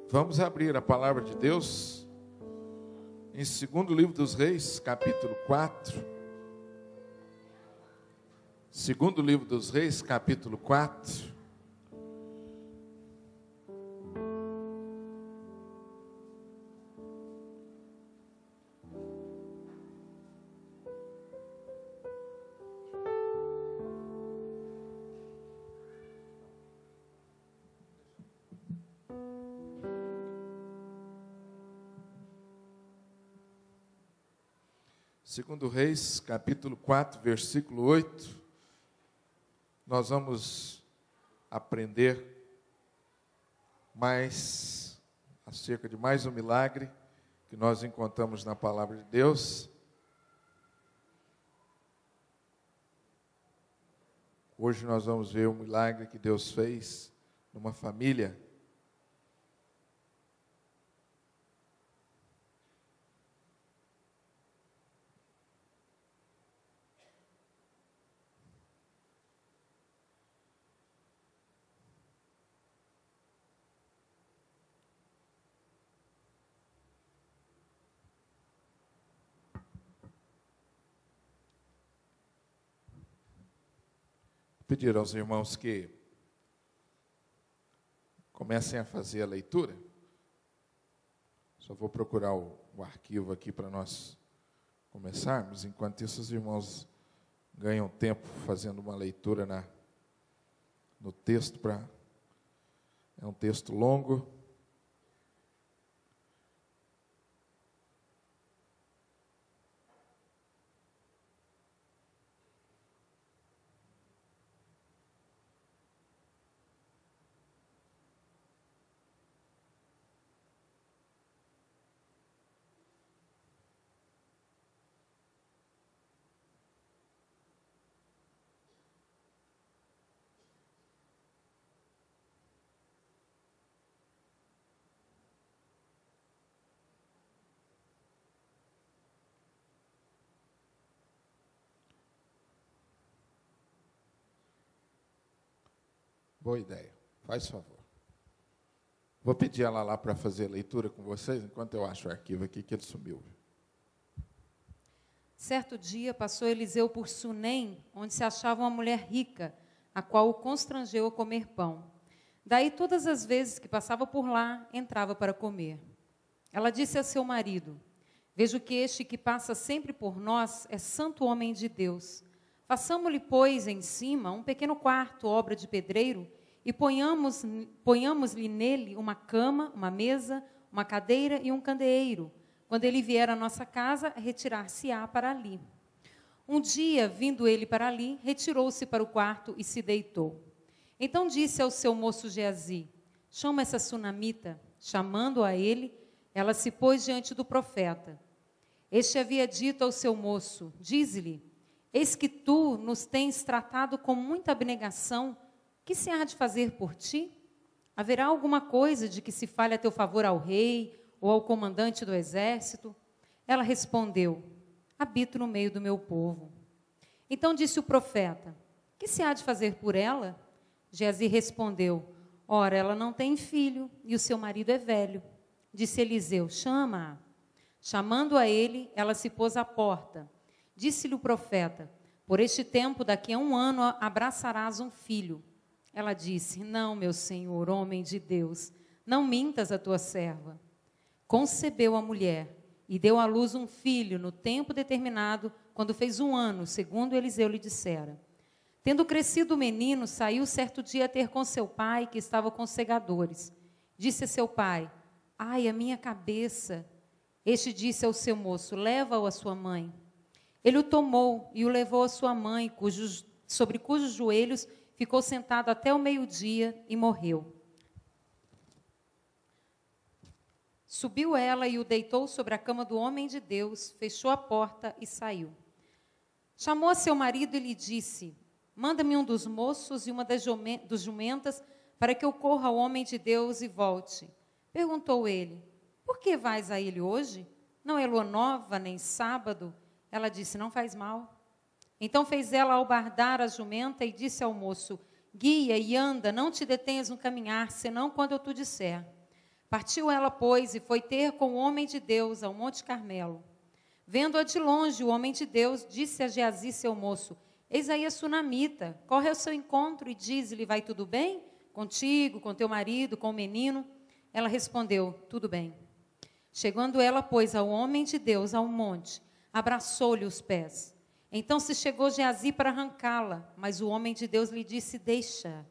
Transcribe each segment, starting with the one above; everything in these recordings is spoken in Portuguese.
Vamos abrir a palavra de Deus em 2º livro dos Reis, capítulo 4. 2º livro dos Reis, capítulo 4. Segundo Reis, capítulo 4, versículo 8, nós vamos aprender mais acerca de mais um milagre que nós encontramos na palavra de Deus. Hoje nós vamos ver um milagre que Deus fez numa família. Pedir aos irmãos que comecem a fazer a leitura. Só vou procurar o arquivo aqui para nós começarmos. Enquanto isso, os irmãos ganham tempo fazendo uma leitura no texto. É um texto longo. Boa ideia, faz favor. Vou pedir ela lá para fazer a leitura com vocês, enquanto eu acho o arquivo aqui, que ele sumiu. Certo dia passou Eliseu por Sunem, onde se achava uma mulher rica, a qual o constrangeu a comer pão. Daí, todas as vezes que passava por lá, entrava para comer. Ela disse a seu marido: vejo que este que passa sempre por nós é santo homem de Deus. Façamo-lhe, pois, em cima um pequeno quarto, obra de pedreiro, e ponhamos-lhe nele uma cama, uma mesa, uma cadeira e um candeeiro. Quando ele vier à nossa casa, retirar-se-á para ali. Um dia, vindo ele para ali, retirou-se para o quarto e se deitou. Então disse ao seu moço Geazi: chama essa sunamita. Chamando a ele, ela se pôs diante do profeta. Este havia dito ao seu moço: dize-lhe, eis que tu nos tens tratado com muita abnegação. Que se há de fazer por ti? Haverá alguma coisa de que se fale a teu favor ao rei ou ao comandante do exército? Ela respondeu: habito no meio do meu povo. Então disse o profeta: que se há de fazer por ela? Geazi respondeu: ora, ela não tem filho e o seu marido é velho. Disse Eliseu: chama-a. Chamando-a ele, ela se pôs à porta. Disse-lhe o profeta: por este tempo, daqui a 1 ano, abraçarás um filho. Ela disse: não, meu senhor, homem de Deus, não mintas a tua serva. Concebeu a mulher e deu à luz um filho no tempo determinado, quando fez 1 ano, segundo Eliseu lhe dissera. Tendo crescido o menino, saiu certo dia a ter com seu pai, que estava com segadores. Disse a seu pai: ai, a minha cabeça. Este disse ao seu moço: leva-o à sua mãe. Ele o tomou e o levou à sua mãe, sobre cujos joelhos ficou sentado até o meio-dia e morreu. Subiu ela e o deitou sobre a cama do homem de Deus, fechou a porta e saiu. Chamou a seu marido e lhe disse: manda-me um dos moços e uma dos jumentas, para que eu corra ao homem de Deus e volte. Perguntou ele: por que vais a ele hoje? Não é lua nova, nem sábado? Ela disse: não faz mal. Então fez ela albardar a jumenta e disse ao moço: guia e anda, não te detenhas no caminhar, senão quando eu te disser. Partiu ela, pois, e foi ter com o homem de Deus ao Monte Carmelo. Vendo-a de longe, o homem de Deus disse a Geazi, seu moço: eis aí a sunamita, corre ao seu encontro e diz-lhe: vai tudo bem? Contigo, com teu marido, com o menino? Ela respondeu: tudo bem. Chegando ela, pois, ao homem de Deus ao monte, abraçou-lhe os pés. Então se chegou Geazi para arrancá-la, mas o homem de Deus lhe disse: deixa,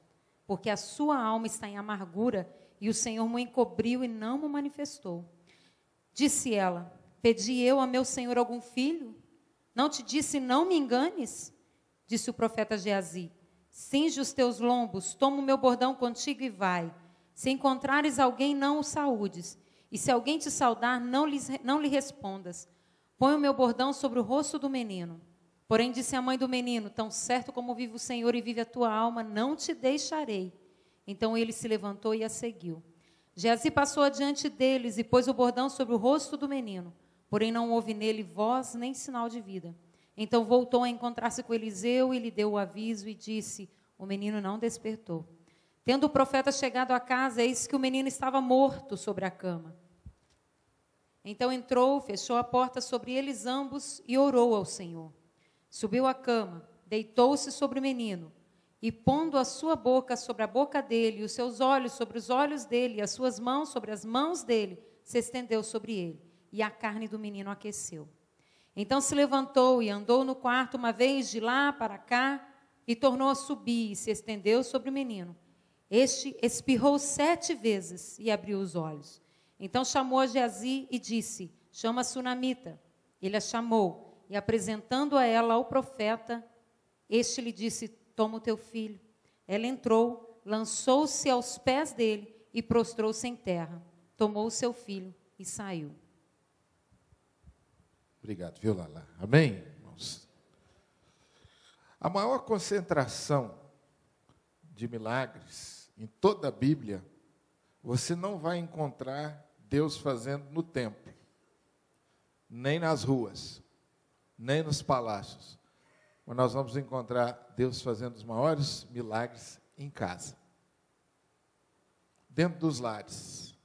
porque a sua alma está em amargura, e o Senhor me encobriu e não me manifestou. Disse ela: pedi eu a meu senhor algum filho? Não te disse: não me enganes? Disse o profeta Geazi: cinge os teus lombos, toma o meu bordão contigo e vai. Se encontrares alguém, não o saúdes. E se alguém te saudar, não lhe respondas. Põe o meu bordão sobre o rosto do menino. Porém disse a mãe do menino: tão certo como vive o Senhor e vive a tua alma, não te deixarei. Então ele se levantou e a seguiu. Geazi passou adiante deles e pôs o bordão sobre o rosto do menino. Porém não houve nele voz nem sinal de vida. Então voltou a encontrar-se com Eliseu e lhe deu o aviso e disse: o menino não despertou. Tendo o profeta chegado à casa, eis que o menino estava morto sobre a cama. Então entrou, fechou a porta sobre eles ambos e orou ao Senhor. Subiu à cama, deitou-se sobre o menino, e pondo a sua boca sobre a boca dele, e os seus olhos sobre os olhos dele, e as suas mãos sobre as mãos dele, se estendeu sobre ele, e a carne do menino aqueceu. Então se levantou e andou no quarto uma vez de lá para cá, e tornou a subir, e se estendeu sobre o menino. Este espirrou 7 vezes e abriu os olhos. Então chamou a Geazi e disse: chama a sunamita. Ele a chamou, e apresentando a ela ao profeta, este lhe disse: toma o teu filho. Ela entrou, lançou-se aos pés dele e prostrou-se em terra. Tomou o seu filho e saiu. Obrigado, viu, Lala? Amém, irmãos? A maior concentração de milagres em toda a Bíblia, você não vai encontrar Deus fazendo no templo, nem nas ruas, nem nos palácios. Mas nós vamos encontrar Deus fazendo os maiores milagres em casa, dentro dos lares.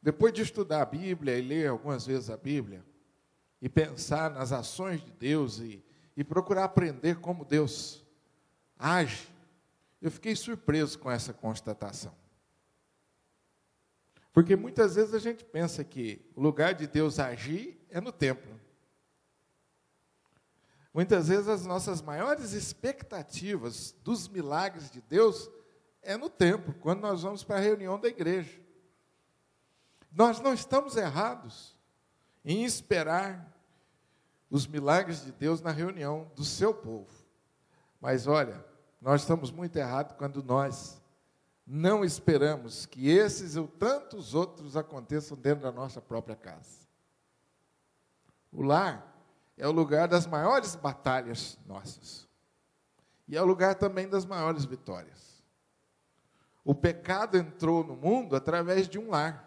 Depois de estudar a Bíblia e ler algumas vezes a Bíblia, e pensar nas ações de Deus e procurar aprender como Deus age, eu fiquei surpreso com essa constatação. Porque muitas vezes a gente pensa que o lugar de Deus agir é no templo. Muitas vezes as nossas maiores expectativas dos milagres de Deus é no templo, quando nós vamos para a reunião da igreja. Nós não estamos errados em esperar os milagres de Deus na reunião do seu povo. Mas olha, nós estamos muito errados quando nós não esperamos que esses ou tantos outros aconteçam dentro da nossa própria casa. O lar é o lugar das maiores batalhas nossas. E é o lugar também das maiores vitórias. O pecado entrou no mundo através de um lar.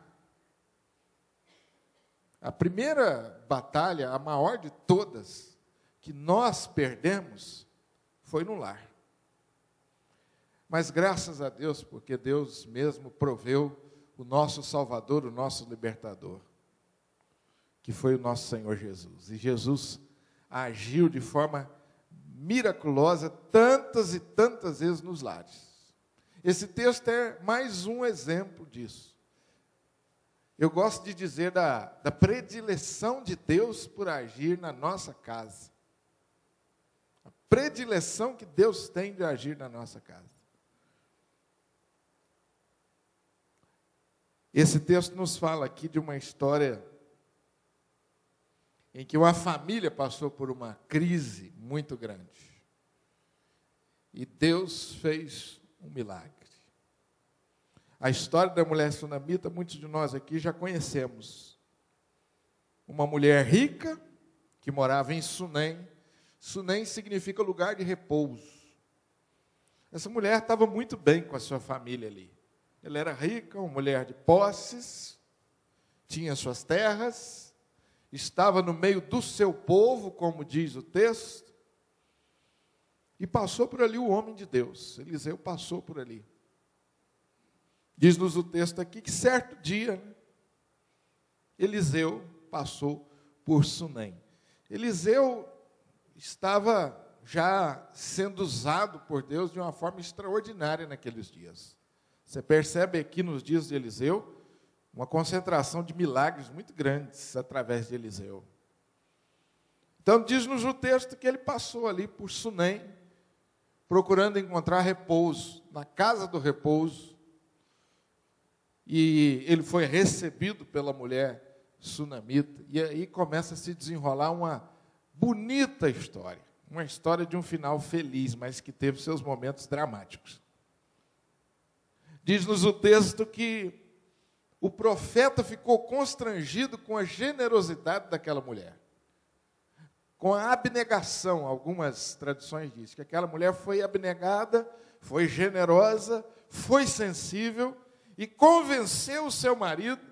A primeira batalha, a maior de todas, que nós perdemos, foi no lar. Mas graças a Deus, porque Deus mesmo proveu o nosso Salvador, o nosso Libertador, que foi o nosso Senhor Jesus. E Jesus agiu de forma miraculosa tantas e tantas vezes nos lares. Esse texto é mais um exemplo disso. Eu gosto de dizer da predileção de Deus por agir na nossa casa. A predileção que Deus tem de agir na nossa casa. Esse texto nos fala aqui de uma história em que uma família passou por uma crise muito grande. E Deus fez um milagre. A história da mulher sunamita, muitos de nós aqui já conhecemos. Uma mulher rica, que morava em Sunem. Sunem significa lugar de repouso. Essa mulher estava muito bem com a sua família ali. Ela era rica, uma mulher de posses, tinha suas terras, estava no meio do seu povo, como diz o texto, e passou por ali o homem de Deus. Eliseu passou por ali. Diz-nos o texto aqui que certo dia, Eliseu passou por Sunem. Eliseu estava já sendo usado por Deus de uma forma extraordinária naqueles dias. Você percebe aqui nos dias de Eliseu uma concentração de milagres muito grandes através de Eliseu. Então diz-nos o texto que ele passou ali por Sunem, procurando encontrar repouso, na casa do repouso, e ele foi recebido pela mulher sunamita, e aí começa a se desenrolar uma bonita história, uma história de um final feliz, mas que teve seus momentos dramáticos. Diz-nos o texto que o profeta ficou constrangido com a generosidade daquela mulher, com a abnegação. Algumas tradições dizem que aquela mulher foi abnegada, foi generosa, foi sensível e convenceu o seu marido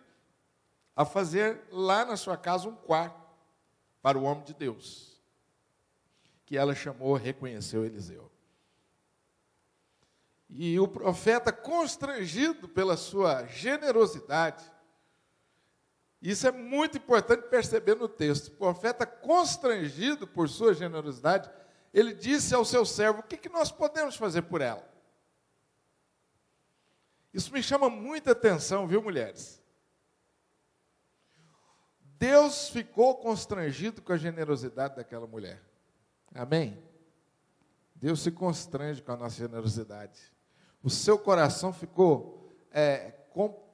a fazer lá na sua casa um quarto para o homem de Deus, que ela chamou, reconheceu Eliseu. E o profeta, constrangido pela sua generosidade, isso é muito importante perceber no texto, o profeta, constrangido por sua generosidade, ele disse ao seu servo: o que nós podemos fazer por ela? Isso me chama muita atenção, viu, mulheres? Deus ficou constrangido com a generosidade daquela mulher. Amém? Deus se constrange com a nossa generosidade. O seu coração ficou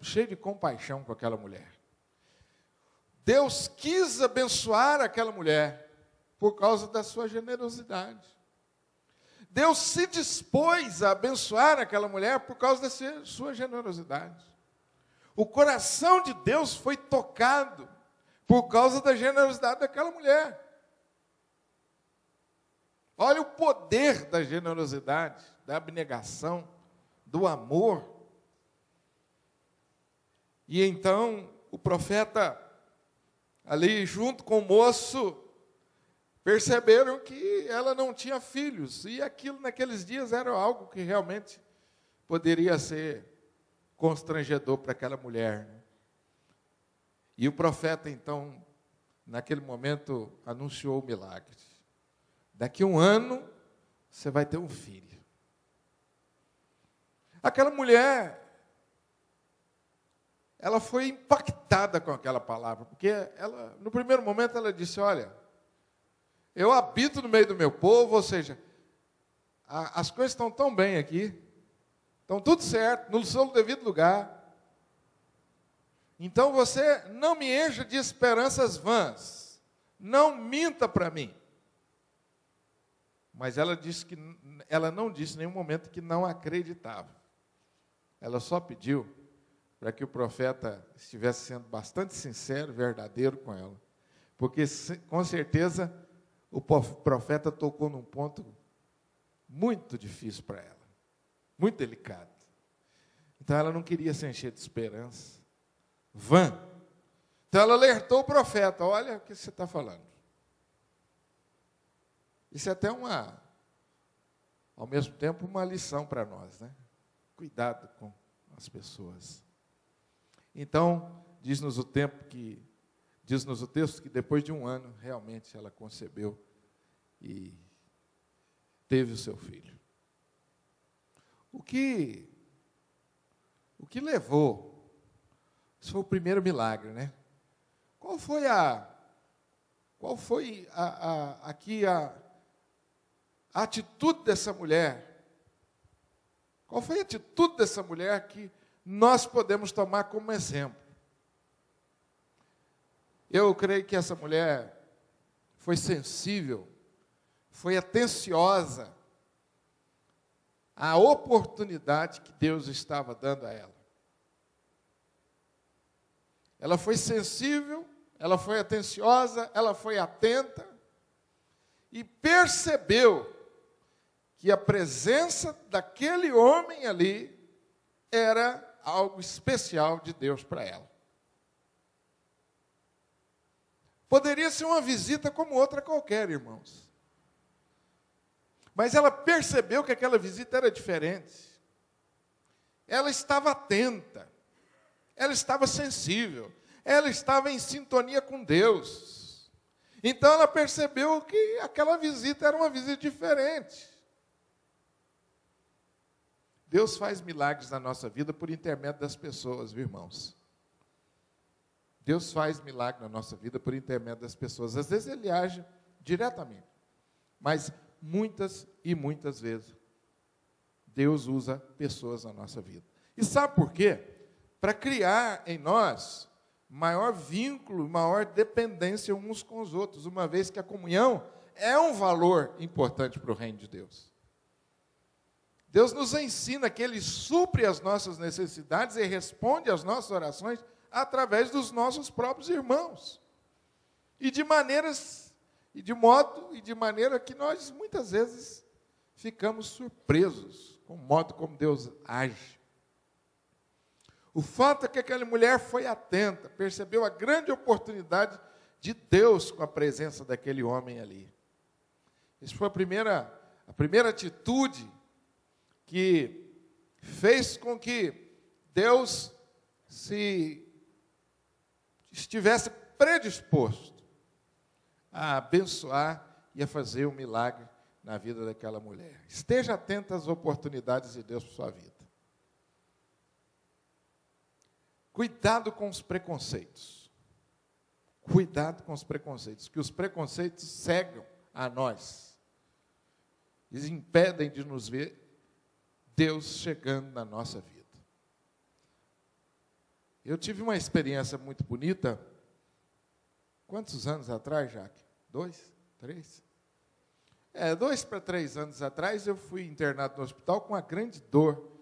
cheio de compaixão com aquela mulher. Deus quis abençoar aquela mulher por causa da sua generosidade. Deus se dispôs a abençoar aquela mulher por causa da sua generosidade. O coração de Deus foi tocado por causa da generosidade daquela mulher. Olha o poder da generosidade, da abnegação, do amor. E então o profeta, ali junto com o moço, perceberam que ela não tinha filhos. E aquilo naqueles dias era algo que realmente poderia ser constrangedor para aquela mulher. E o profeta, então, naquele momento, anunciou o milagre. Daqui a 1 ano, você vai ter um filho. Aquela mulher, ela foi impactada com aquela palavra, porque ela, no primeiro momento, ela disse: olha, eu habito no meio do meu povo, ou seja, as coisas estão tão bem aqui, estão tudo certo, no seu devido lugar. Então você não me encha de esperanças vãs, não minta para mim. Mas ela disse que ela não disse em nenhum momento que não acreditava. Ela só pediu para que o profeta estivesse sendo bastante sincero, verdadeiro com ela. Porque, com certeza, o profeta tocou num ponto muito difícil para ela, muito delicado. Então, ela não queria se encher de esperança vã. Então, ela alertou o profeta: olha o que você está falando. Isso é até ao mesmo tempo, uma lição para nós, né? Cuidado com as pessoas. Então, diz-nos o texto que depois de 1 ano, realmente ela concebeu e teve o seu filho. O que levou? Isso foi o primeiro milagre, né? Qual foi aqui a atitude dessa mulher? Qual foi a atitude dessa mulher que nós podemos tomar como exemplo? Eu creio que essa mulher foi sensível, foi atenciosa à oportunidade que Deus estava dando a ela. ela foi sensível, ela foi atenciosa, ela foi atenta e percebeu que a presença daquele homem ali era algo especial de Deus para ela. Poderia ser uma visita como outra qualquer, irmãos. Mas ela percebeu que aquela visita era diferente. Ela estava atenta. Ela estava sensível. Ela estava em sintonia com Deus. Então ela percebeu que aquela visita era uma visita diferente. Deus faz milagres na nossa vida por intermédio das pessoas, viu, irmãos? Deus faz milagre na nossa vida por intermédio das pessoas. Às vezes Ele age diretamente, mas muitas e muitas vezes Deus usa pessoas na nossa vida. E sabe por quê? Para criar em nós maior vínculo, maior dependência uns com os outros, uma vez que a comunhão é um valor importante para o reino de Deus. Deus nos ensina que Ele supre as nossas necessidades e responde às nossas orações através dos nossos próprios irmãos. E de maneira que nós muitas vezes ficamos surpresos com o modo como Deus age. O fato é que aquela mulher foi atenta, percebeu a grande oportunidade de Deus com a presença daquele homem ali. Essa foi a primeira atitude que fez com que Deus estivesse predisposto a abençoar e a fazer um milagre na vida daquela mulher. Esteja atento às oportunidades de Deus para sua vida. Cuidado com os preconceitos. Cuidado com os preconceitos, que os preconceitos cegam a nós. Eles impedem de nos ver Deus chegando na nossa vida. Eu tive uma experiência muito bonita. Quantos anos atrás, Jaque? 2? 3? 2 para 3 anos atrás, eu fui internado no hospital com uma grande dor.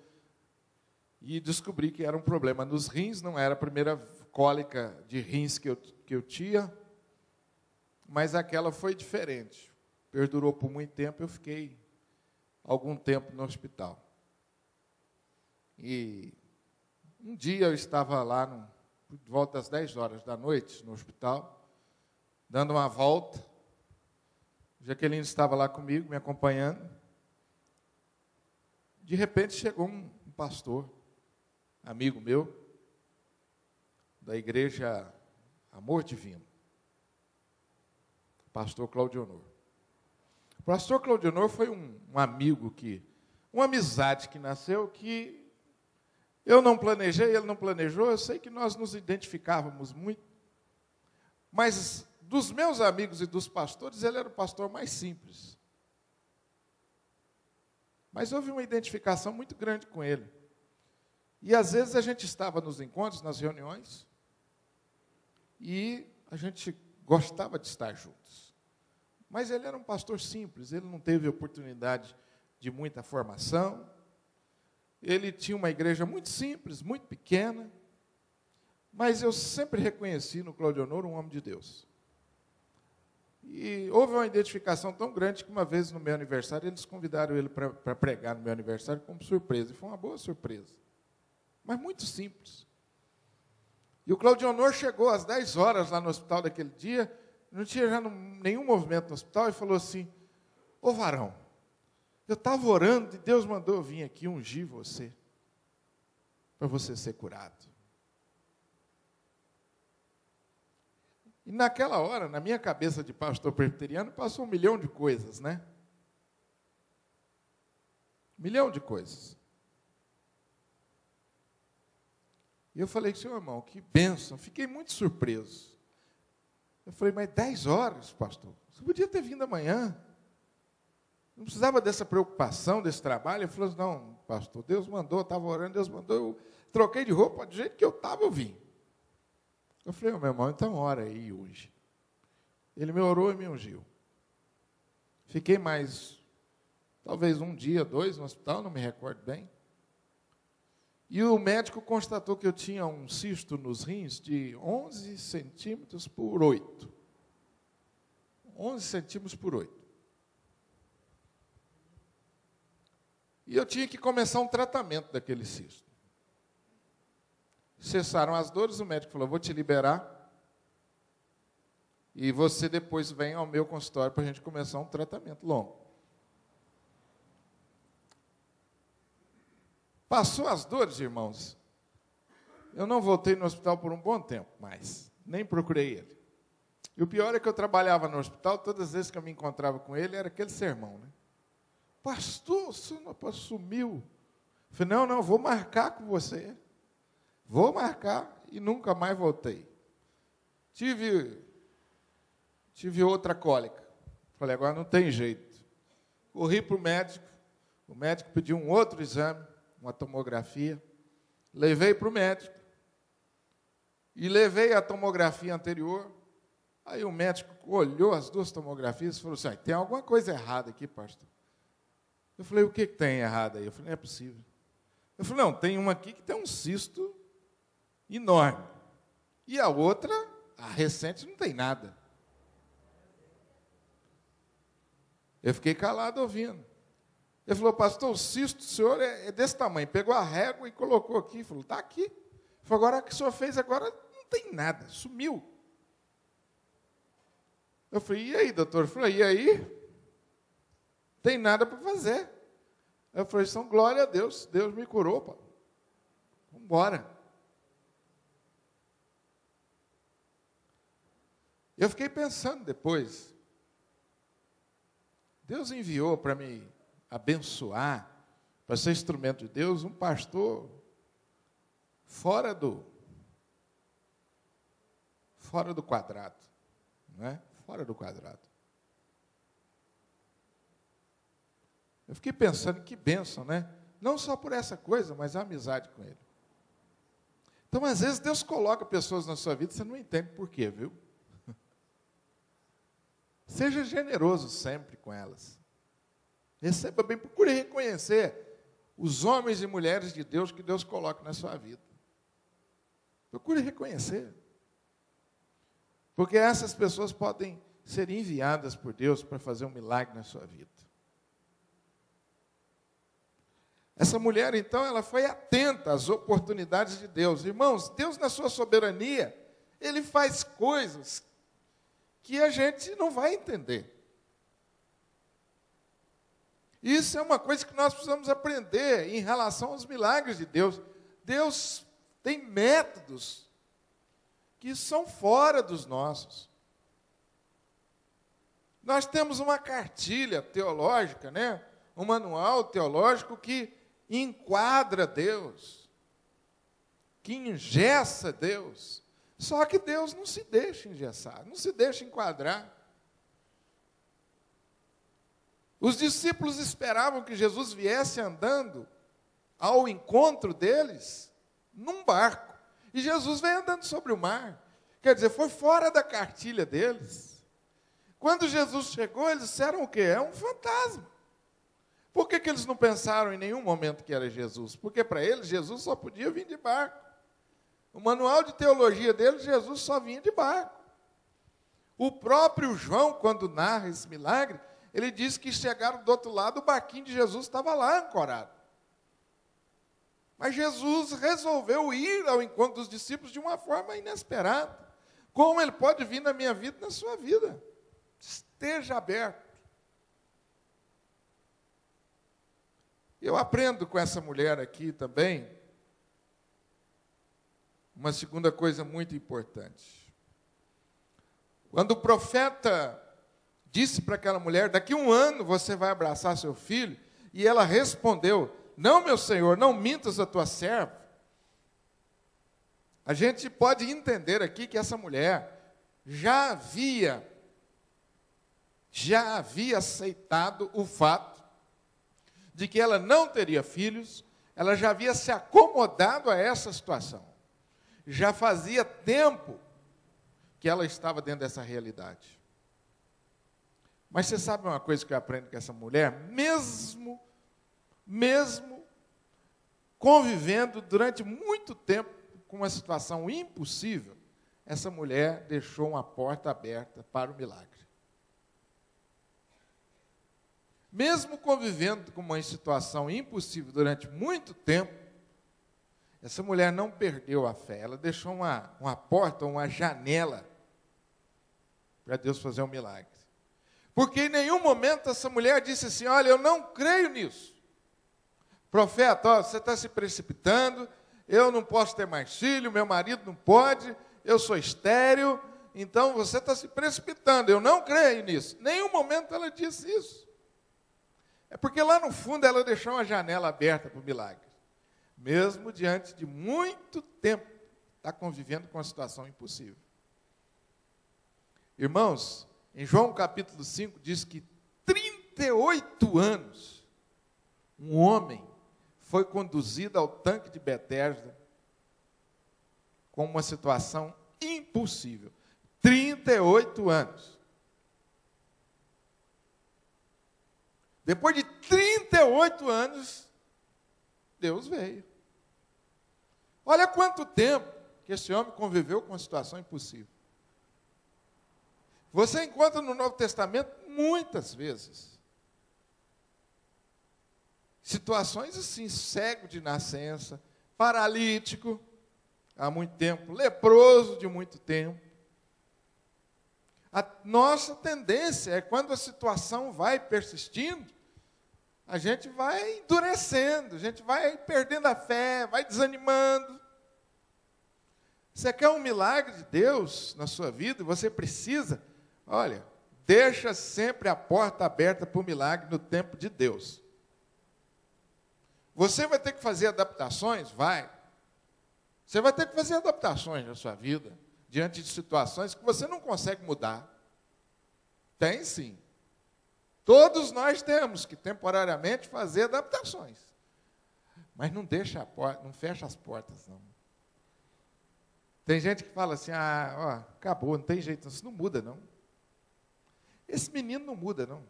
E descobri que era um problema nos rins, não era a primeira cólica de rins que eu tinha, mas aquela foi diferente. Perdurou por muito tempo, eu fiquei algum tempo no hospital. E um dia eu estava lá, por volta das 10 horas da noite, no hospital, dando uma volta. Jaqueline estava lá comigo, me acompanhando. De repente chegou um pastor, amigo meu, da igreja Amor Divino, pastor Claudionor. O pastor Claudionor foi um amigo uma amizade que nasceu, que eu não planejei, ele não planejou, eu sei que nós nos identificávamos muito, mas dos meus amigos e dos pastores, ele era o pastor mais simples. Mas houve uma identificação muito grande com ele. E às vezes a gente estava nos encontros, nas reuniões, e a gente gostava de estar juntos. Mas ele era um pastor simples, ele não teve oportunidade de muita formação, ele tinha uma igreja muito simples, muito pequena, mas eu sempre reconheci no Claudionor um homem de Deus. E houve uma identificação tão grande que uma vez no meu aniversário, eles convidaram ele para pregar no meu aniversário como surpresa, e foi uma boa surpresa. Mas muito simples. E o Claudionor chegou às 10 horas lá no hospital daquele dia, não tinha já nenhum movimento no hospital, e falou assim: ô varão, eu estava orando e Deus mandou eu vir aqui ungir você, para você ser curado. E naquela hora, na minha cabeça de pastor presbiteriano, passou 1 milhão de coisas, né? 1 milhão de coisas. E eu falei, seu irmão, que bênção, fiquei muito surpreso. Eu falei, mas 10 horas, pastor, você podia ter vindo amanhã. Não precisava dessa preocupação, desse trabalho. Ele falou, não, pastor, Deus mandou, eu estava orando, Deus mandou, eu troquei de roupa, do jeito que eu estava, eu vim. Eu falei, meu irmão, então ora aí hoje. Ele me orou e me ungiu. Fiquei mais, talvez 1 dia, 2 no hospital, não me recordo bem. E o médico constatou que eu tinha um cisto nos rins de 11 centímetros por 8. 11 centímetros por 8. E eu tinha que começar um tratamento daquele cisto. Cessaram as dores, o médico falou, vou te liberar e você depois vem ao meu consultório para a gente começar um tratamento longo. Passou as dores, irmãos. Eu não voltei no hospital por um bom tempo mais, nem procurei ele. E o pior é que eu trabalhava no hospital, todas as vezes que eu me encontrava com ele, era aquele sermão, né? Pastor, o senhor sumiu. Eu falei, não, vou marcar com você. Vou marcar e nunca mais voltei. Tive outra cólica. Falei, agora não tem jeito. Corri para o médico pediu um outro exame, uma tomografia. Levei para o médico. E levei a tomografia anterior. Aí o médico olhou as duas tomografias e falou assim, tem alguma coisa errada aqui, pastor. Eu falei, o que tem errado aí? Eu falei, não é possível. Eu falei, não, tem uma aqui que tem um cisto enorme. E a outra, a recente, não tem nada. Eu fiquei calado ouvindo. Ele falou, pastor, o cisto do senhor é desse tamanho. Pegou a régua e colocou aqui. Falou, está aqui. Ele falou, agora o que o senhor fez agora não tem nada, sumiu. Eu falei, e aí, doutor? Ele falou, e aí? Tem nada para fazer. Eu falei, então, glória a Deus, Deus me curou, pá. Vamos embora. Eu fiquei pensando depois, Deus enviou para me abençoar, para ser instrumento de Deus, um pastor fora do quadrado, não é? Fora do quadrado. Eu fiquei pensando, que bênção, né? Não só por essa coisa, mas a amizade com ele. Então, às vezes, Deus coloca pessoas na sua vida, você não entende por quê, viu? Seja generoso sempre com elas. Receba bem, procure reconhecer os homens e mulheres de Deus que Deus coloca na sua vida. Procure reconhecer. Porque essas pessoas podem ser enviadas por Deus para fazer um milagre na sua vida. Essa mulher, então, ela foi atenta às oportunidades de Deus. Irmãos, Deus, na sua soberania, Ele faz coisas que a gente não vai entender. Isso é uma coisa que nós precisamos aprender em relação aos milagres de Deus. Deus tem métodos que são fora dos nossos. Nós temos uma cartilha teológica, né? Um manual teológico que enquadra Deus, que engessa Deus. Só que Deus não se deixa engessar, não se deixa enquadrar. Os discípulos esperavam que Jesus viesse andando ao encontro deles num barco. E Jesus veio andando sobre o mar. Quer dizer, foi fora da cartilha deles. Quando Jesus chegou, eles disseram o quê? É um fantasma. Por que eles não pensaram em nenhum momento que era Jesus? Porque para eles, Jesus só podia vir de barco. O manual de teologia deles, Jesus só vinha de barco. O próprio João, quando narra esse milagre, ele diz que chegaram do outro lado, o barquinho de Jesus estava lá ancorado. Mas Jesus resolveu ir ao encontro dos discípulos de uma forma inesperada. Como Ele pode vir na minha vida e na sua vida? Esteja aberto. Eu aprendo com essa mulher aqui também uma segunda coisa muito importante. Quando o profeta disse para aquela mulher, daqui a 1 ano você vai abraçar seu filho, e ela respondeu, não, meu senhor, não mintas a tua serva. A gente pode entender aqui que essa mulher já havia aceitado o fato de que ela não teria filhos, ela já havia se acomodado a essa situação. Já fazia tempo que ela estava dentro dessa realidade. Mas você sabe uma coisa que eu aprendo com essa mulher? Mesmo convivendo durante muito tempo com uma situação impossível, essa mulher deixou uma porta aberta para o milagre. Mesmo convivendo com uma situação impossível durante muito tempo, essa mulher não perdeu a fé. Ela deixou uma porta, uma janela para Deus fazer um milagre. Porque em nenhum momento essa mulher disse assim, olha, eu não creio nisso. Profeta, ó, você está se precipitando, eu não posso ter mais filho, meu marido não pode, eu sou estéril, então você está se precipitando, eu não creio nisso. Em nenhum momento ela disse isso. É porque lá no fundo ela deixou uma janela aberta para o milagre. Mesmo diante de muito tempo, está convivendo com uma situação impossível. Irmãos, em João capítulo 5 diz que 38 anos, um homem foi conduzido ao tanque de Betesda com uma situação impossível. 38 anos. Depois de 38 anos, Deus veio. Olha quanto tempo que esse homem conviveu com uma situação impossível. Você encontra no Novo Testamento muitas vezes situações assim, cego de nascença, paralítico há muito tempo, leproso de muito tempo. A nossa tendência é quando a situação vai persistindo, a gente vai endurecendo, a gente vai perdendo a fé, vai desanimando. Você quer um milagre de Deus na sua vida? Você precisa, olha, deixa sempre a porta aberta para o milagre no tempo de Deus. Você vai ter que fazer adaptações? Vai. Você vai ter que fazer adaptações na sua vida, diante de situações que você não consegue mudar. Tem sim. Todos nós temos que temporariamente fazer adaptações. Mas não deixa a porta, não fecha as portas, não. Tem gente que fala assim, acabou, não tem jeito, isso não muda, não. Esse menino não muda, não.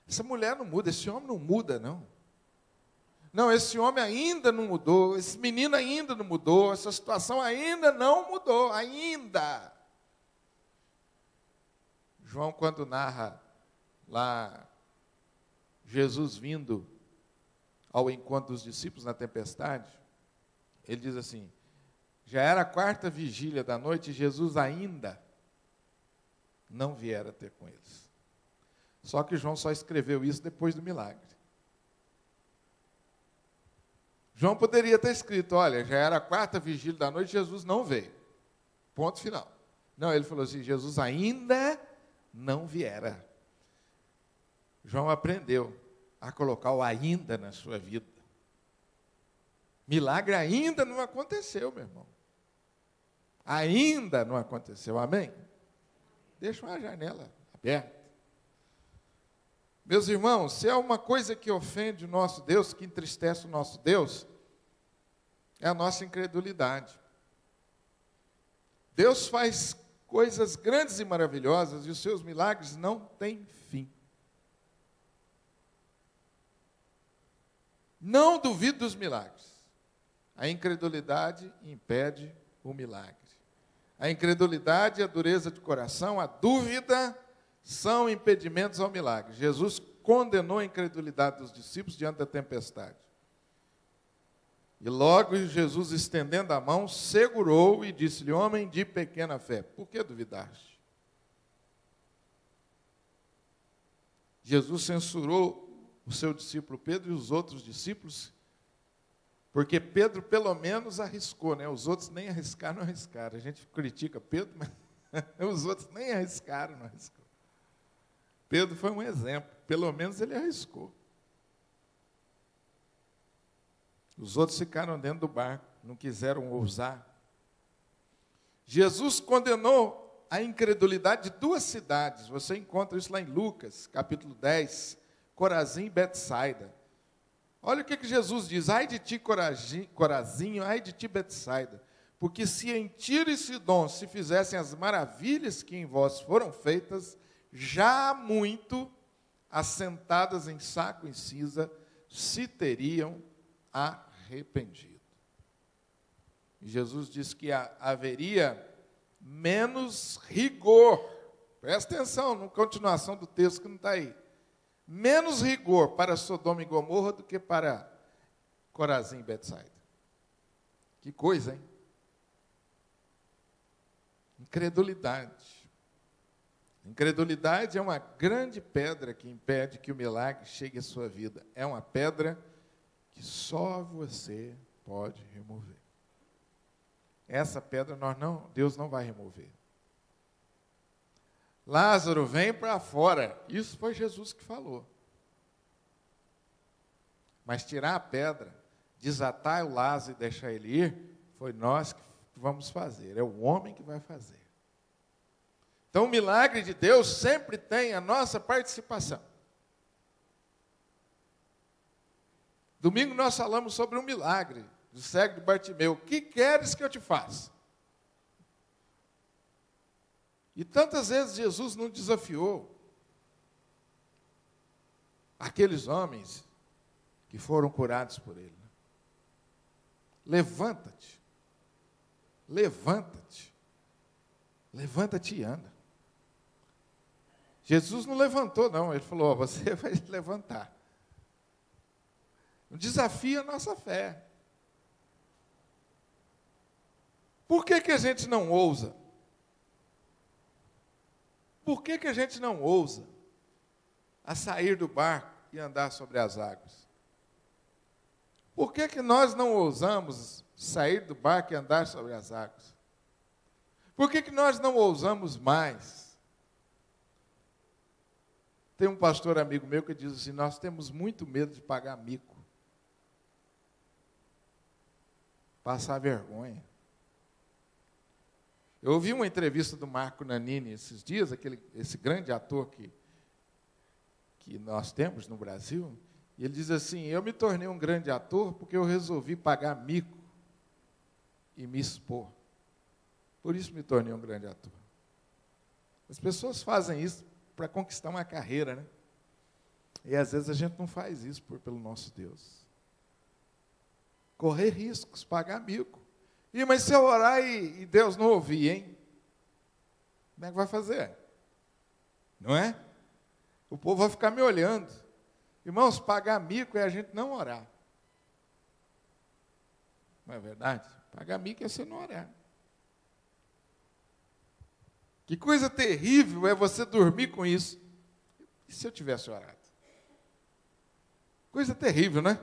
Essa mulher não muda, esse homem não muda, não. Não, esse homem ainda não mudou, esse menino ainda não mudou, essa situação ainda não mudou, ainda. João, quando narra lá Jesus vindo ao encontro dos discípulos na tempestade, ele diz assim, já era a 4ª vigília da noite e Jesus ainda não viera ter com eles. Só que João só escreveu isso depois do milagre. João poderia ter escrito, olha, já era a 4ª vigília da noite, Jesus não veio. Ponto final. Não, ele falou assim, Jesus ainda não viera. João aprendeu a colocar o ainda na sua vida. Milagre ainda não aconteceu, meu irmão. Ainda não aconteceu, amém? Deixa uma janela aberta. Meus irmãos, se é uma coisa que ofende o nosso Deus, que entristece o nosso Deus, é a nossa incredulidade. Deus faz coisas grandes e maravilhosas e os seus milagres não têm fim. Não duvide dos milagres. A incredulidade impede o milagre. A incredulidade, a dureza de coração, a dúvida são impedimentos ao milagre. Jesus condenou a incredulidade dos discípulos diante da tempestade. E logo Jesus, estendendo a mão, segurou e disse-lhe, homem de pequena fé, por que duvidaste? Jesus censurou o seu discípulo Pedro e os outros discípulos, porque Pedro pelo menos arriscou, né? Os outros nem arriscaram, não arriscaram. A gente critica Pedro, mas os outros nem arriscaram, não arriscou. Pedro foi um exemplo, pelo menos ele arriscou. Os outros ficaram dentro do barco, não quiseram ousar. Jesus condenou a incredulidade de 2 cidades. Você encontra isso lá em Lucas, capítulo 10, Corazim e Betsaida. Olha o que Jesus diz, ai de ti Corazim, ai de ti Betsaida, porque se em Tiro e Sidom se fizessem as maravilhas que em vós foram feitas, já há muito, assentadas em saco e cinza, se teriam arrependido. E Jesus disse que haveria menos rigor. Presta atenção na continuação do texto que não está aí. Menos rigor para Sodoma e Gomorra do que para Corazim e Betsaida. Que coisa, hein? Incredulidade. Incredulidade é uma grande pedra que impede que o milagre chegue à sua vida. É uma pedra que só você pode remover. Essa pedra Deus não vai remover. Lázaro, vem para fora. Isso foi Jesus que falou. Mas tirar a pedra, desatar o Lázaro e deixar ele ir, foi nós que vamos fazer. É o homem que vai fazer. Então, o milagre de Deus sempre tem a nossa participação. Domingo nós falamos sobre um milagre do cego de Bartimeu. O que queres que eu te faça? E tantas vezes Jesus não desafiou aqueles homens que foram curados por ele. Levanta-te. Levanta-te. Levanta-te e anda. Jesus não levantou, não. Ele falou, você vai levantar. Desafia a nossa fé. Por que a gente não ousa? Por que a gente não ousa a sair do barco e andar sobre as águas? Por que nós não ousamos sair do barco e andar sobre as águas? Por que nós não ousamos mais? Tem um pastor amigo meu que diz assim, nós temos muito medo de pagar mico. Passar vergonha. Eu ouvi uma entrevista do Marco Nanini esses dias, esse grande ator que nós temos no Brasil, e ele diz assim, eu me tornei um grande ator porque eu resolvi pagar mico e me expor. Por isso me tornei um grande ator. As pessoas fazem isso para conquistar uma carreira, né? E às vezes a gente não faz isso pelo nosso Deus. Correr riscos, pagar mico. Mas se eu orar e Deus não ouvir, hein? Como é que vai fazer? Não é? O povo vai ficar me olhando. Irmãos, pagar mico é a gente não orar. Não é verdade? Pagar mico é você não orar. Que coisa terrível é você dormir com isso. E se eu tivesse orado? Coisa terrível, né?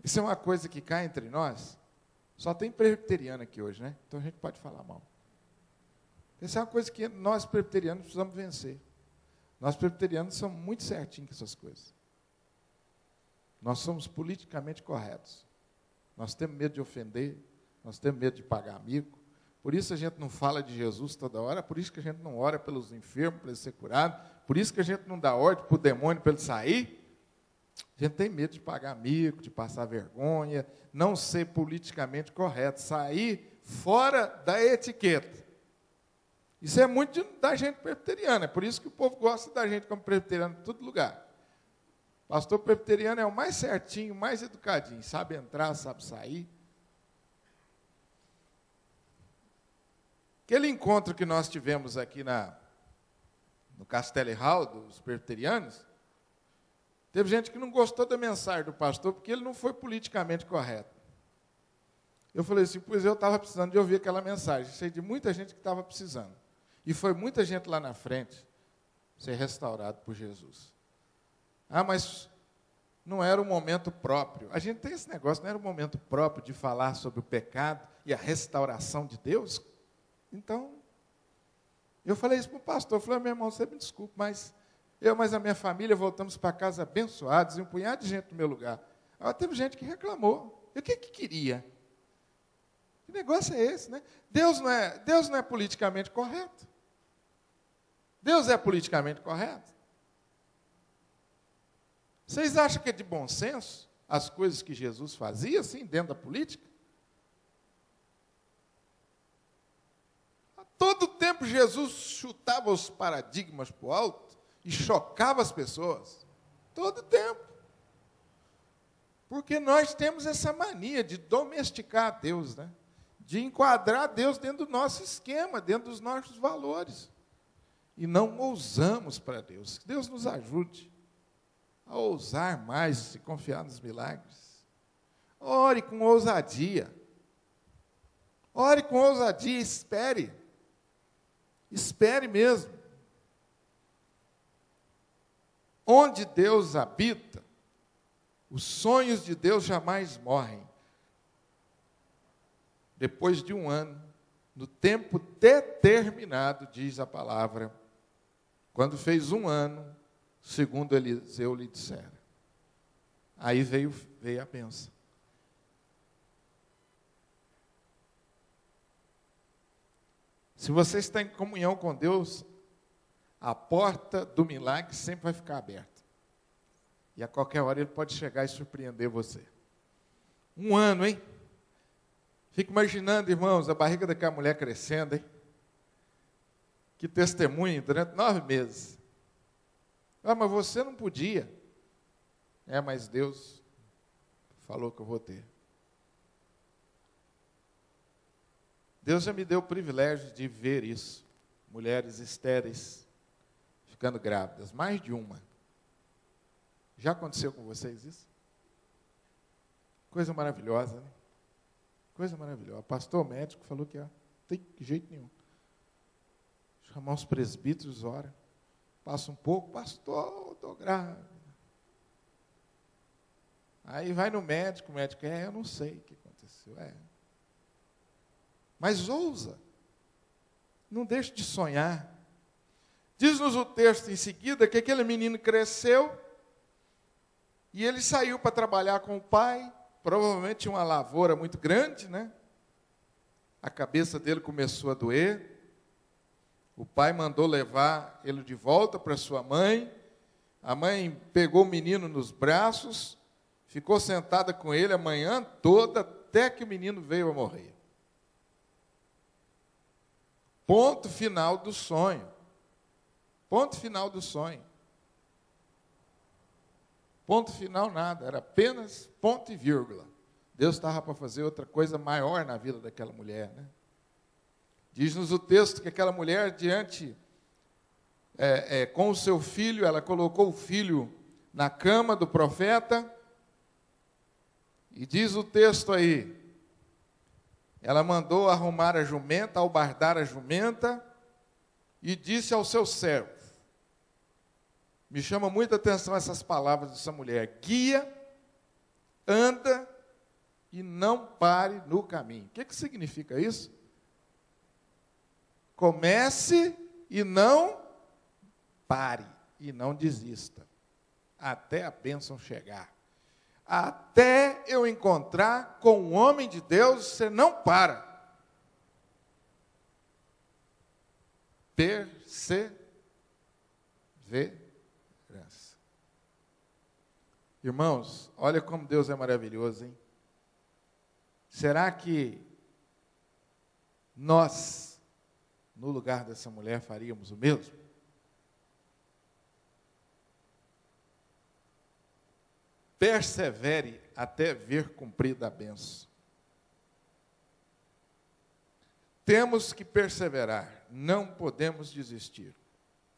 Isso é uma coisa que cai entre nós. Só tem presbiteriano aqui hoje, né? Então a gente pode falar mal. Essa é uma coisa que nós presbiterianos precisamos vencer. Nós presbiterianos somos muito certinhos com essas coisas. Nós somos politicamente corretos. Nós temos medo de ofender, nós temos medo de pagar amigo. Por isso a gente não fala de Jesus toda hora, por isso que a gente não ora pelos enfermos, para eles serem curados, por isso que a gente não dá ordem para o demônio para ele sair. A gente tem medo de pagar mico, de passar vergonha, não ser politicamente correto, sair fora da etiqueta. Isso é muito da gente presbiteriana, é por isso que o povo gosta da gente como presbiteriano em todo lugar. Pastor presbiteriano é o mais certinho, mais educadinho, sabe entrar, sabe sair. Aquele encontro que nós tivemos aqui no Castelo Hall, dos presbiterianos, teve gente que não gostou da mensagem do pastor, porque ele não foi politicamente correto. Eu falei assim, pois eu estava precisando de ouvir aquela mensagem. Sei de muita gente que estava precisando. E foi muita gente lá na frente ser restaurado por Jesus. Ah, mas não era o momento próprio. A gente tem esse negócio, não era o momento próprio de falar sobre o pecado e a restauração de Deus? Então, eu falei isso para o pastor. Eu falei, meu irmão, você me desculpe, mas a minha família voltamos para casa abençoados e um punhado de gente no meu lugar. Agora, teve gente que reclamou. E o que queria? Que negócio é esse, né? Deus não é politicamente correto. Deus é politicamente correto. Vocês acham que é de bom senso as coisas que Jesus fazia, assim, dentro da política? A todo tempo Jesus chutava os paradigmas para o alto e chocava as pessoas. Todo tempo. Porque nós temos essa mania de domesticar Deus, né? De enquadrar Deus dentro do nosso esquema, dentro dos nossos valores. E não ousamos para Deus. Que Deus nos ajude a ousar mais e confiar nos milagres. Ore com ousadia. Ore com ousadia, espere. Espere mesmo. Onde Deus habita, os sonhos de Deus jamais morrem. Depois de um ano, no tempo determinado, diz a palavra, quando fez um ano, segundo Eliseu lhe dissera. Aí veio a bênção. Se você está em comunhão com Deus, a porta do milagre sempre vai ficar aberta. E a qualquer hora ele pode chegar e surpreender você. Um ano, hein? Fico imaginando, irmãos, a barriga daquela mulher crescendo, hein? Que testemunho durante 9 meses. Ah, mas você não podia. Mas Deus falou que eu vou ter. Deus já me deu o privilégio de ver isso. Mulheres estéreis ficando grávidas, mais de uma. Já aconteceu com vocês isso? Coisa maravilhosa, né? Coisa maravilhosa. O pastor médico falou que não tem jeito nenhum. Chamar os presbíteros, ora. Passa um pouco, pastor, estou grávida. Aí vai no médico, o médico, eu não sei o que aconteceu. Mas ousa. Não deixe de sonhar. Diz-nos o texto em seguida que aquele menino cresceu e ele saiu para trabalhar com o pai. Provavelmente uma lavoura muito grande, né? A cabeça dele começou a doer. O pai mandou levar ele de volta para sua mãe. A mãe pegou o menino nos braços, ficou sentada com ele a manhã toda, até que o menino veio a morrer. Ponto final do sonho. Ponto final do sonho. Ponto final nada, era apenas ponto e vírgula. Deus estava para fazer outra coisa maior na vida daquela mulher, né? Diz-nos o texto que aquela mulher, com o seu filho, ela colocou o filho na cama do profeta, e diz o texto aí, ela mandou arrumar a jumenta, albardar a jumenta, e disse ao seu servo, me chama muita atenção essas palavras dessa mulher, guia, anda e não pare no caminho. O que significa isso? Comece e não pare, e não desista, até a bênção chegar. Até eu encontrar com um homem de Deus, você não para. Perseverança. Irmãos, olha como Deus é maravilhoso, hein? Será que nós, no lugar dessa mulher, faríamos o mesmo? Persevere até ver cumprida a bênção. Temos que perseverar, não podemos desistir.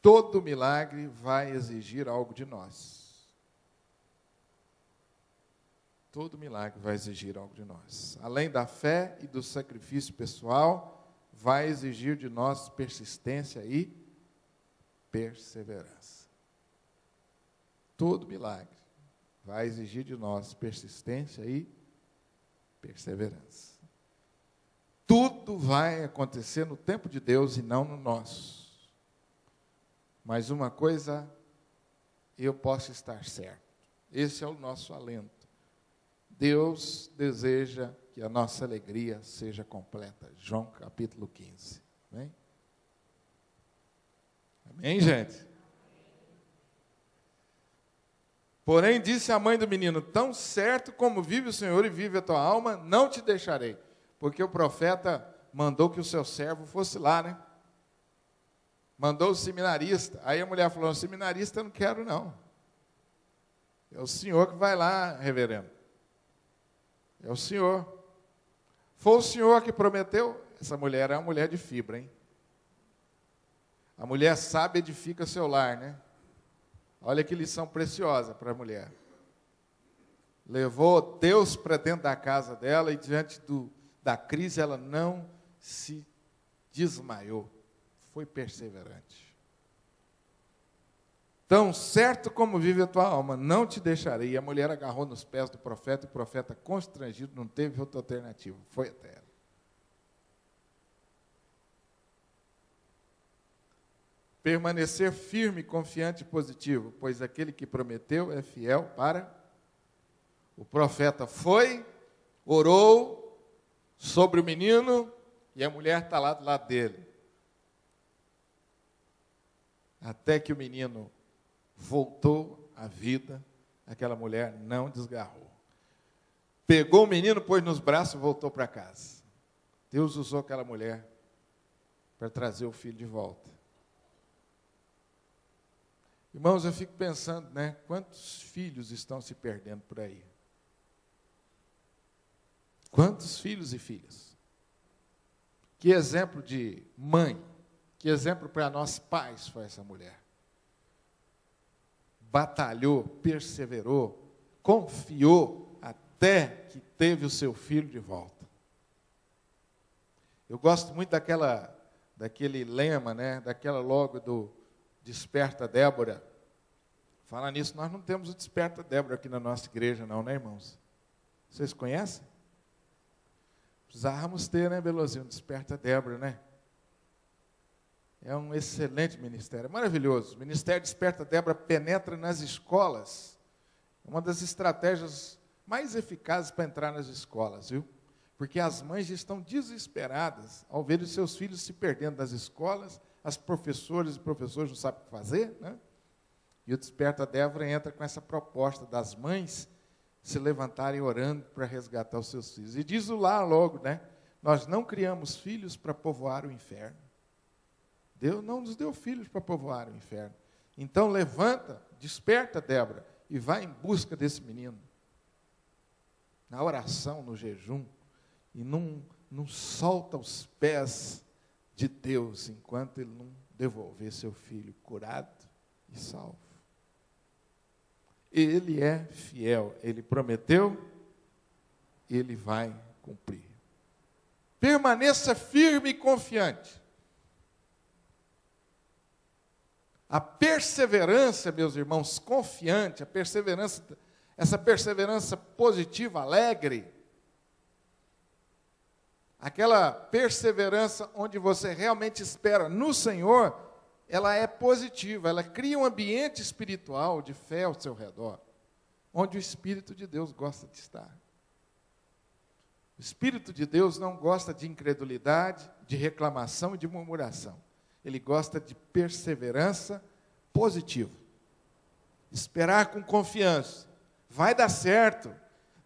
Todo milagre vai exigir algo de nós. Todo milagre vai exigir algo de nós. Além da fé e do sacrifício pessoal, vai exigir de nós persistência e perseverança. Todo milagre vai exigir de nós persistência e perseverança. Tudo vai acontecer no tempo de Deus e não no nosso. Mas uma coisa eu posso estar certo. Esse é o nosso alento. Deus deseja que a nossa alegria seja completa. João capítulo 15. Amém? Amém, gente? Porém, disse a mãe do menino, tão certo como vive o Senhor e vive a tua alma, não te deixarei. Porque o profeta mandou que o seu servo fosse lá, né? Mandou o seminarista. Aí a mulher falou, seminarista eu não quero não. É o senhor que vai lá, reverendo. É o Senhor. Foi o Senhor que prometeu. Essa mulher é uma mulher de fibra, hein? A mulher sábia edifica seu lar, né? Olha que lição preciosa para a mulher. Levou Deus para dentro da casa dela e diante da crise ela não se desmaiou. Foi perseverante. Tão certo como vive a tua alma, não te deixarei. E a mulher agarrou nos pés do profeta, e o profeta, constrangido, não teve outra alternativa. Foi até ela. Permanecer firme, confiante e positivo, pois aquele que prometeu é fiel para... O profeta foi, orou sobre o menino, e a mulher está lá do lado dele. Até que o menino voltou à vida, aquela mulher não desgarrou. Pegou o menino, pôs nos braços e voltou para casa. Deus usou aquela mulher para trazer o filho de volta. Irmãos, eu fico pensando, né? Quantos filhos estão se perdendo por aí? Quantos filhos e filhas? Que exemplo de mãe, que exemplo para nós pais foi essa mulher. Batalhou, perseverou, confiou até que teve o seu filho de volta. Eu gosto muito daquele lema, né? Daquela logo do Desperta Débora. Falar nisso, nós não temos o Desperta Débora aqui na nossa igreja não, né, irmãos? Vocês conhecem? Precisávamos ter, né, Belozinho? Desperta Débora, né? É um excelente ministério, é maravilhoso. O Ministério Desperta Débora penetra nas escolas. É uma das estratégias mais eficazes para entrar nas escolas, viu? Porque as mães estão desesperadas ao ver os seus filhos se perdendo das escolas, as professoras e professores não sabem o que fazer, né? E o Desperta Débora entra com essa proposta das mães se levantarem orando para resgatar os seus filhos. E diz lá logo, né? Nós não criamos filhos para povoar o inferno. Deus não nos deu filhos para povoar o inferno. Então levanta, desperta, Débora, e vai em busca desse menino. Na oração, no jejum, e não solta os pés de Deus enquanto ele não devolver seu filho curado e salvo. Ele é fiel, ele prometeu, ele vai cumprir. Permaneça firme e confiante. A perseverança, meus irmãos, confiante, essa perseverança positiva, alegre, aquela perseverança onde você realmente espera no Senhor, ela é positiva, ela cria um ambiente espiritual de fé ao seu redor, onde o Espírito de Deus gosta de estar. O Espírito de Deus não gosta de incredulidade, de reclamação e de murmuração. Ele gosta de perseverança positiva. Esperar com confiança. Vai dar certo.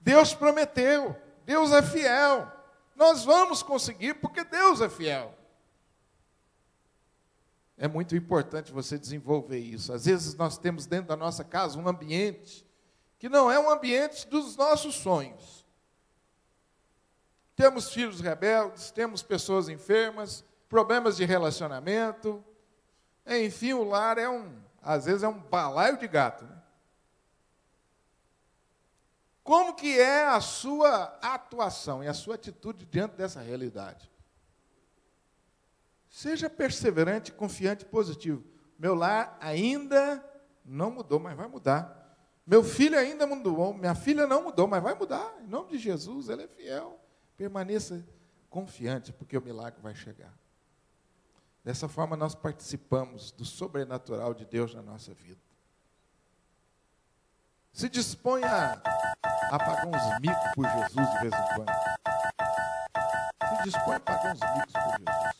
Deus prometeu. Deus é fiel. Nós vamos conseguir porque Deus é fiel. É muito importante você desenvolver isso. Às vezes nós temos dentro da nossa casa um ambiente que não é um ambiente dos nossos sonhos. Temos filhos rebeldes, temos pessoas enfermas, problemas de relacionamento. Enfim, o lar às vezes é um balaio de gato, né? Como que é a sua atuação e a sua atitude diante dessa realidade? Seja perseverante, confiante e positivo. Meu lar ainda não mudou, mas vai mudar. Meu filho ainda mudou, minha filha não mudou, mas vai mudar. Em nome de Jesus, ele é fiel. Permaneça confiante, porque o milagre vai chegar. Dessa forma, nós participamos do sobrenatural de Deus na nossa vida. Se dispõe a pagar uns micos por Jesus de vez em quando. Se dispõe a pagar uns micos por Jesus.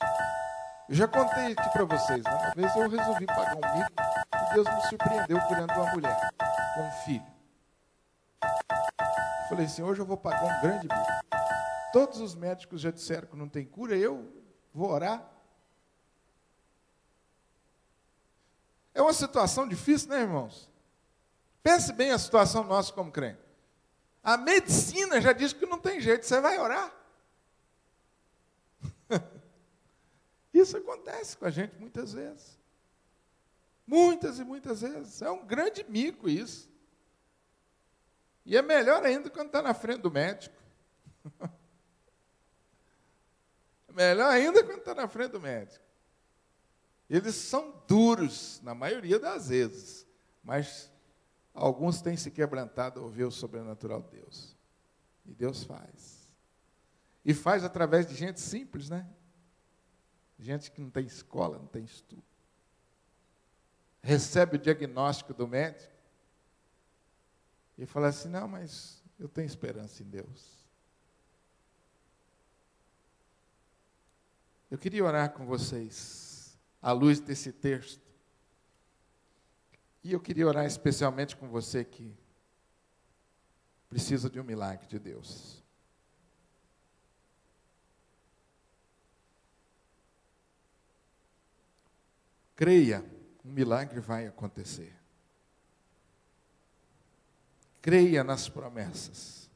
Eu já contei aqui para vocês, né? Uma vez eu resolvi pagar um mico e Deus me surpreendeu curando uma mulher com um filho. Eu falei assim, hoje eu vou pagar um grande mico. Todos os médicos já disseram que não tem cura, eu vou orar. É uma situação difícil, né, irmãos? Pense bem a situação nossa como crente. A medicina já diz que não tem jeito, você vai orar. Isso acontece com a gente muitas vezes. Muitas e muitas vezes. É um grande mico isso. E é melhor ainda quando está na frente do médico. É melhor ainda quando está na frente do médico. Eles são duros, na maioria das vezes, mas alguns têm se quebrantado ao ver o sobrenatural de Deus. E Deus faz. E faz através de gente simples, né? Gente que não tem escola, não tem estudo. Recebe o diagnóstico do médico e fala assim, não, mas eu tenho esperança em Deus. Eu queria orar com vocês, à luz desse texto. E eu queria orar especialmente com você que precisa de um milagre de Deus. Creia, um milagre vai acontecer. Creia nas promessas.